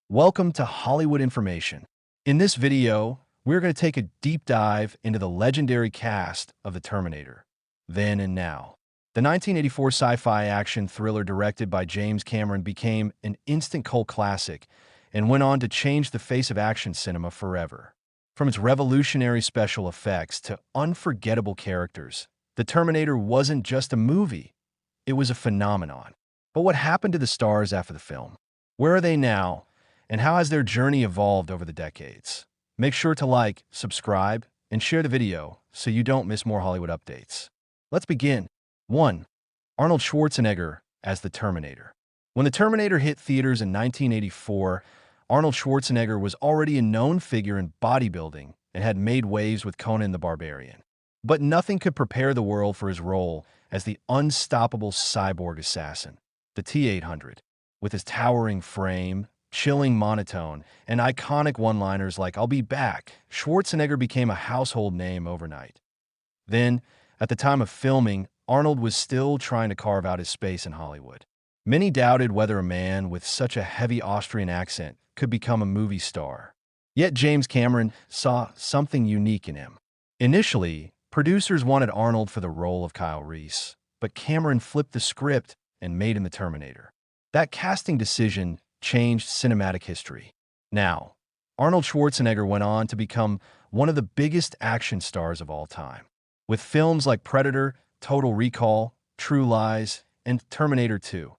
Welcome to Hollywood Information. In this video, we're going to take a deep dive into the legendary cast of the Terminator, then and now. The 1984 sci-fi action thriller directed by James Cameron became an instant cult classic and went on to change the face of action cinema forever. From its revolutionary special effects to unforgettable characters, The Terminator wasn't just a movie, it was a phenomenon. But what happened to the stars after the film? Where are they now? And how has their journey evolved over the decades? Make sure to like, subscribe, and share the video so you don't miss more Hollywood updates. Let's begin. 1. Arnold Schwarzenegger as the Terminator. When the Terminator hit theaters in 1984, Arnold Schwarzenegger was already a known figure in bodybuilding and had made waves with Conan the Barbarian. But nothing could prepare the world for his role as the unstoppable cyborg assassin, the T-800. With his towering frame, chilling monotone, and iconic one-liners like "I'll be back," Schwarzenegger became a household name overnight. Then, at the time of filming, Arnold was still trying to carve out his space in Hollywood. Many doubted whether a man with such a heavy Austrian accent could become a movie star. Yet James Cameron saw something unique in him. Initially, producers wanted Arnold for the role of Kyle Reese, but Cameron flipped the script and made him the Terminator. That casting decision changed cinematic history. Now, Arnold Schwarzenegger went on to become one of the biggest action stars of all time. With films like Predator, Total Recall, True Lies, and Terminator 2,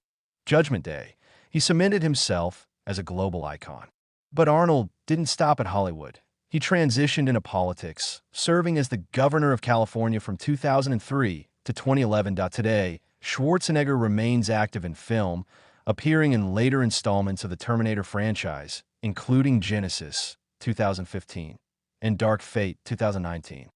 Judgment Day, he cemented himself as a global icon. But Arnold didn't stop at Hollywood. He transitioned into politics, serving as the governor of California from 2003 to 2011. Today, Schwarzenegger remains active in film, appearing in later installments of the Terminator franchise, including Genesis 2015 and Dark Fate 2019.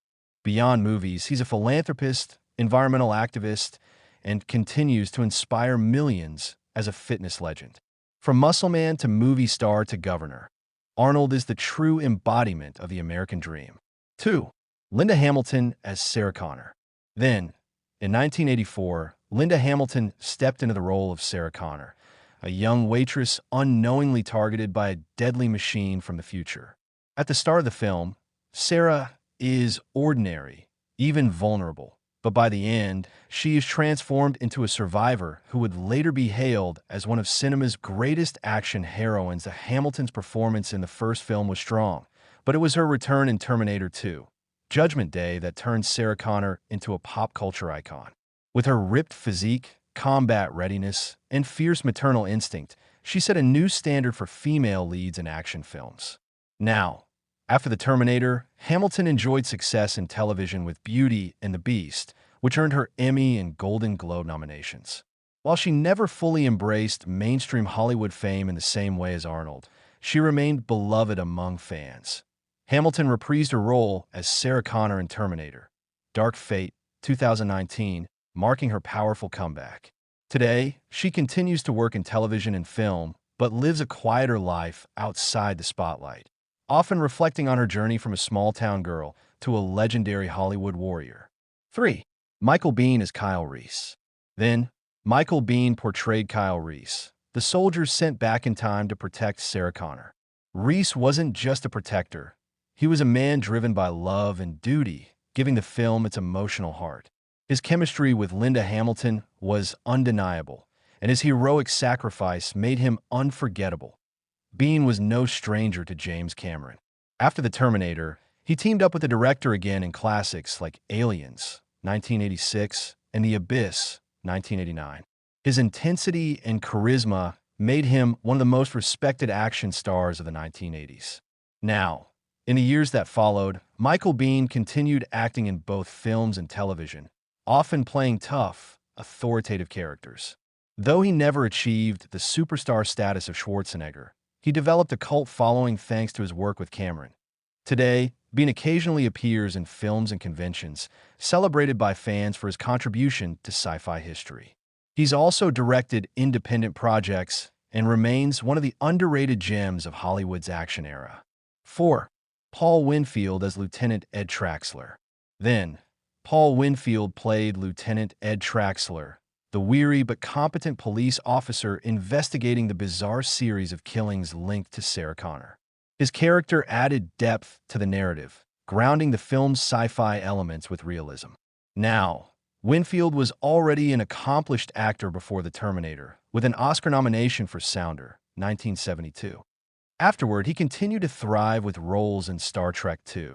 Beyond movies, he's a philanthropist, environmental activist, and continues to inspire millions as a fitness legend. From muscle man to movie star to governor, Arnold is the true embodiment of the American dream. 2. Linda Hamilton as Sarah Connor. Then, in 1984, Linda Hamilton stepped into the role of Sarah Connor, a young waitress unknowingly targeted by a deadly machine from the future. At the start of the film, Sarah is ordinary, even vulnerable, but by the end, she is transformed into a survivor who would later be hailed as one of cinema's greatest action heroines. The Hamilton's performance in the first film was strong, but it was her return in Terminator 2, Judgment Day, that turned Sarah Connor into a pop culture icon. With her ripped physique, combat readiness, and fierce maternal instinct, she set a new standard for female leads in action films. Now, after The Terminator, Hamilton enjoyed success in television with Beauty and the Beast, which earned her Emmy and Golden Globe nominations. While she never fully embraced mainstream Hollywood fame in the same way as Arnold, she remained beloved among fans. Hamilton reprised her role as Sarah Connor in Terminator, Dark Fate 2019, marking her powerful comeback. Today, she continues to work in television and film, but lives a quieter life outside the spotlight, often reflecting on her journey from a small-town girl to a legendary Hollywood warrior. 3. Michael Biehn as Kyle Reese. Then, Michael Biehn portrayed Kyle Reese, the soldier sent back in time to protect Sarah Connor. Reese wasn't just a protector. He was a man driven by love and duty, giving the film its emotional heart. His chemistry with Linda Hamilton was undeniable, and his heroic sacrifice made him unforgettable. Biehn was no stranger to James Cameron. After The Terminator, he teamed up with the director again in classics like Aliens, 1986, and The Abyss, 1989. His intensity and charisma made him one of the most respected action stars of the 1980s. Now, in the years that followed, Michael Biehn continued acting in both films and television, often playing tough, authoritative characters. Though he never achieved the superstar status of Schwarzenegger, he developed a cult following thanks to his work with Cameron. Today, Biehn occasionally appears in films and conventions, celebrated by fans for his contribution to sci-fi history. He's also directed independent projects and remains one of the underrated gems of Hollywood's action era. 4. Paul Winfield as Lieutenant Ed Traxler. Then, Paul Winfield played Lieutenant Ed Traxler, the weary but competent police officer investigating the bizarre series of killings linked to Sarah Connor. His character added depth to the narrative, grounding the film's sci-fi elements with realism. Now, Winfield was already an accomplished actor before The Terminator, with an Oscar nomination for Sounder, 1972. Afterward, he continued to thrive with roles in Star Trek II,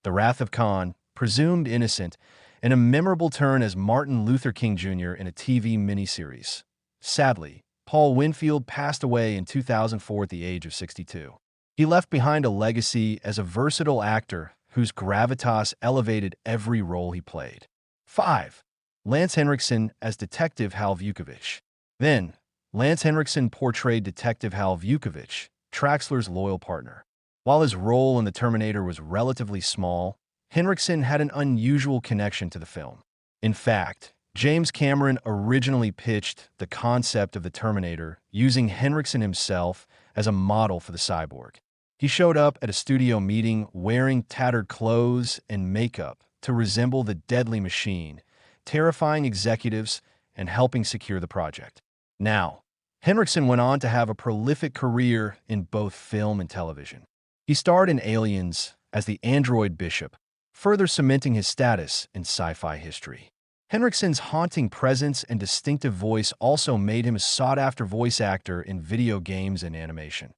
The Wrath of Khan, Presumed Innocent, and a memorable turn as Martin Luther King Jr. in a TV miniseries. Sadly, Paul Winfield passed away in 2004 at the age of 62. He left behind a legacy as a versatile actor whose gravitas elevated every role he played. 5. Lance Henriksen as Detective Hal Vukovich. Then, Lance Henriksen portrayed Detective Hal Vukovich, Traxler's loyal partner. While his role in The Terminator was relatively small, Henriksen had an unusual connection to the film. In fact, James Cameron originally pitched the concept of The Terminator using Henriksen himself as a model for the cyborg. He showed up at a studio meeting wearing tattered clothes and makeup to resemble the deadly machine, terrifying executives and helping secure the project. Now, Henriksen went on to have a prolific career in both film and television. He starred in Aliens as the android Bishop, further cementing his status in sci-fi history. Henriksen's haunting presence and distinctive voice also made him a sought-after voice actor in video games and animation.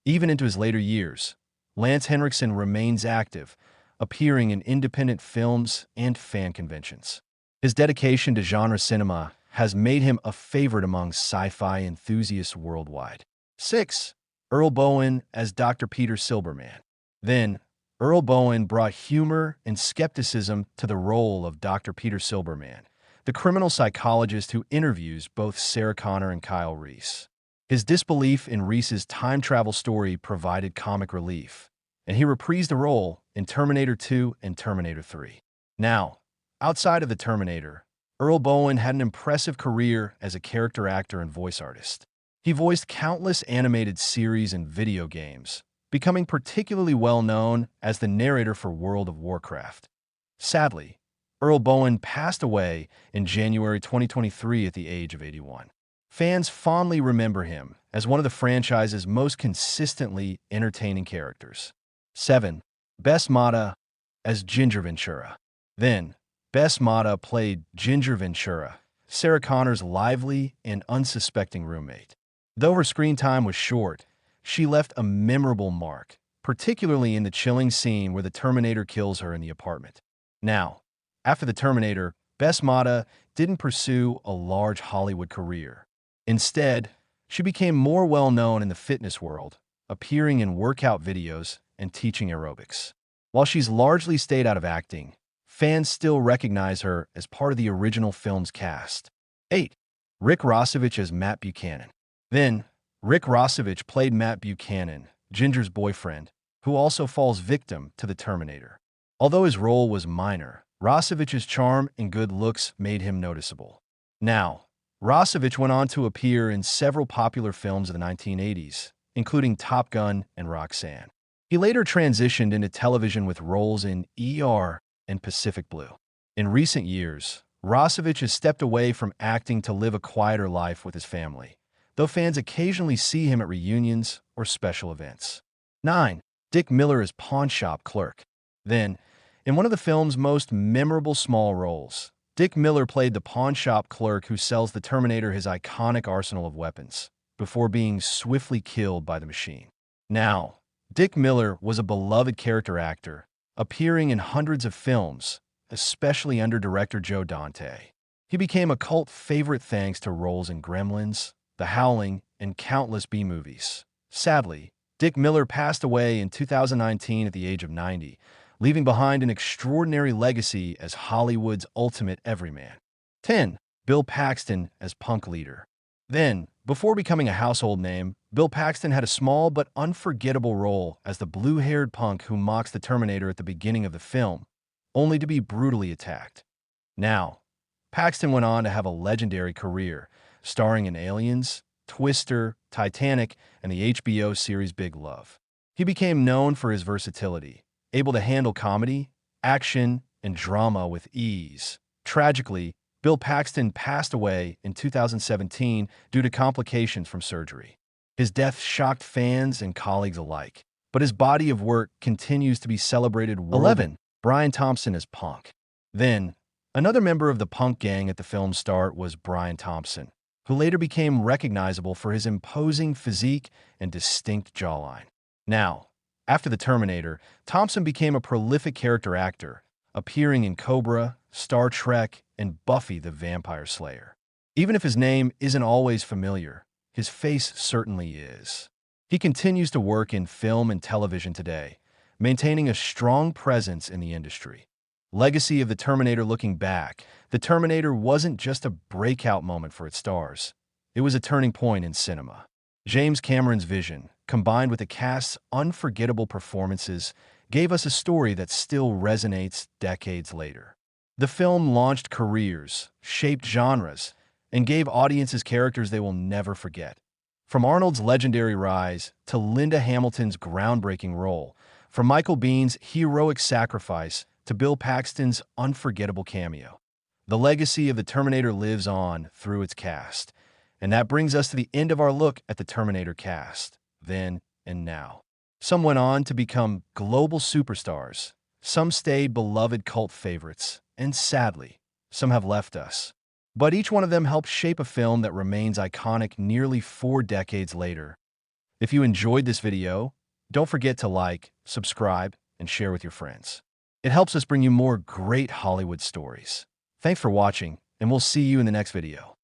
Even into his later years, Lance Henriksen remains active, appearing in independent films and fan conventions. His dedication to genre cinema has made him a favorite among sci-fi enthusiasts worldwide. 6. Earl Boen as Dr. Peter Silberman. Then, Earl Boen brought humor and skepticism to the role of Dr. Peter Silberman, the criminal psychologist who interviews both Sarah Connor and Kyle Reese. His disbelief in Reese's time travel story provided comic relief, and he reprised the role in Terminator 2 and Terminator 3. Now, outside of the Terminator, Earl Boen had an impressive career as a character actor and voice artist. He voiced countless animated series and video games, becoming particularly well-known as the narrator for World of Warcraft. Sadly, Earl Boen passed away in January 2023 at the age of 81. Fans fondly remember him as one of the franchise's most consistently entertaining characters. 7. Bess Mata as Ginger Ventura. Then, Bess Mata played Ginger Ventura, Sarah Connor's lively and unsuspecting roommate. Though her screen time was short, she left a memorable mark, particularly in the chilling scene where the Terminator kills her in the apartment. Now, after the Terminator, Bess Mata didn't pursue a large Hollywood career. Instead, she became more well-known in the fitness world, appearing in workout videos and teaching aerobics. While she's largely stayed out of acting, fans still recognize her as part of the original film's cast. 8. Rick Rossovich as Matt Buchanan. Then, Rick Rossovich played Matt Buchanan, Ginger's boyfriend, who also falls victim to the Terminator. Although his role was minor, Rossovich's charm and good looks made him noticeable. Now, Rossovich went on to appear in several popular films of the 1980s, including Top Gun and Roxanne. He later transitioned into television with roles in ER and Pacific Blue. In recent years, Rossovich has stepped away from acting to live a quieter life with his family, though fans occasionally see him at reunions or special events. 9. Dick Miller as pawn shop clerk. Then, in one of the film's most memorable small roles, Dick Miller played the pawn shop clerk who sells the Terminator his iconic arsenal of weapons, before being swiftly killed by the machine. Now, Dick Miller was a beloved character actor, appearing in hundreds of films, especially under director Joe Dante. He became a cult favorite thanks to roles in Gremlins, The Howling, and countless B-movies. Sadly, Dick Miller passed away in 2019 at the age of 90, leaving behind an extraordinary legacy as Hollywood's ultimate everyman. 10. Bill Paxton as Punk Leader. Then, before becoming a household name, Bill Paxton had a small but unforgettable role as the blue-haired punk who mocks the Terminator at the beginning of the film, only to be brutally attacked. Now, Paxton went on to have a legendary career, starring in Aliens, Twister, Titanic, and the HBO series Big Love. He became known for his versatility, able to handle comedy, action, and drama with ease. Tragically, Bill Paxton passed away in 2017 due to complications from surgery. His death shocked fans and colleagues alike, but his body of work continues to be celebrated worldwide. 11. Brian Thompson as Punk. Then, another member of the punk gang at the film's start was Brian Thompson, who later became recognizable for his imposing physique and distinct jawline. Now, after The Terminator, Thompson became a prolific character actor, appearing in Cobra, Star Trek, and Buffy the Vampire Slayer. Even if his name isn't always familiar, his face certainly is. He continues to work in film and television today, maintaining a strong presence in the industry. Legacy of The Terminator. Looking back, The Terminator wasn't just a breakout moment for its stars. It was a turning point in cinema. James Cameron's vision, combined with the cast's unforgettable performances, gave us a story that still resonates decades later. The film launched careers, shaped genres, and gave audiences characters they will never forget. From Arnold's legendary rise to Linda Hamilton's groundbreaking role, from Michael Biehn's heroic sacrifice to Bill Paxton's unforgettable cameo, the legacy of The Terminator lives on through its cast. And that brings us to the end of our look at the Terminator cast, then and now. Some went on to become global superstars, some stayed beloved cult favorites, and sadly, some have left us. But each one of them helped shape a film that remains iconic nearly 4 decades later. If you enjoyed this video, don't forget to like, subscribe, and share with your friends. It helps us bring you more great Hollywood stories. Thanks for watching, and we'll see you in the next video.